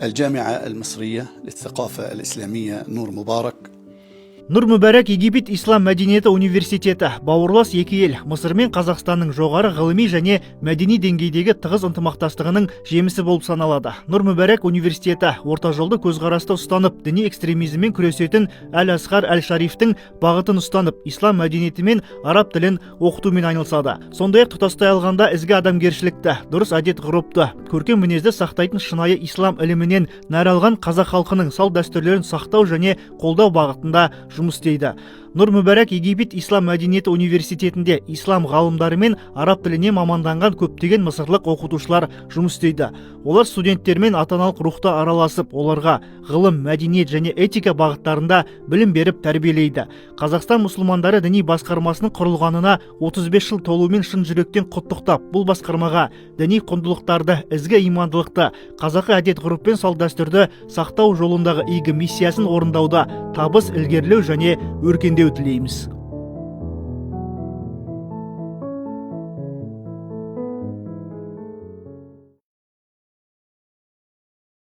الجامعة المصرية للثقافة الإسلامية نور مبارك. Нұр Мүбәрәк Египет Ислам мәдениеті университеті бауырлас екі ел Мысыр мен Қазақстанның жоғары ғылыми және мәдени деңгейдегі тығыз ынтымақтастығының жемісі болып саналады. Нұр Мүбәрәк университеті орта жолды көзқарасты ұстанып, діни экстремизммен күресетін Әл-Асқар Әл-Шарифтің бағытын ұстанып, ислам мәдениеті мен араб тілін оқытумен айналысады. Сондай-ақ тұтастай алғанда ізгі адамгершілікті, дұрыс әдет-ғұрыпты, көркем мінезді сақтайтын шынайы ислам ілімінен нәр алған қазақ халқының салт дәстүрлерін сақтау және қолдау бағытында жұмыс істейді. Нұр Мүбәрәк Египет Ислам мәдениеті университетінде ислам ғалымдары мен араб тіліне маманданған көптеген мысырлық оқытушылар жұмыс істейді. Олар студенттермен ата-аналық рухта араласып, оларға ғылым, мәдениет және этика бағыттарында білім беріп тәрбиелейді. Қазақстан мұсылмандары діни басқармасының құрылғанына 35 жыл толуымен шын жүректен құттықтап, бұл басқармаға діни құндылықтарды, ізгі имандылықты, қазақы әдет-ғұрып пен салт дәстүрді сақтау жолындағы игі миссиясын орындауда табыс, ілгерілеу және өркендеу тілейміз.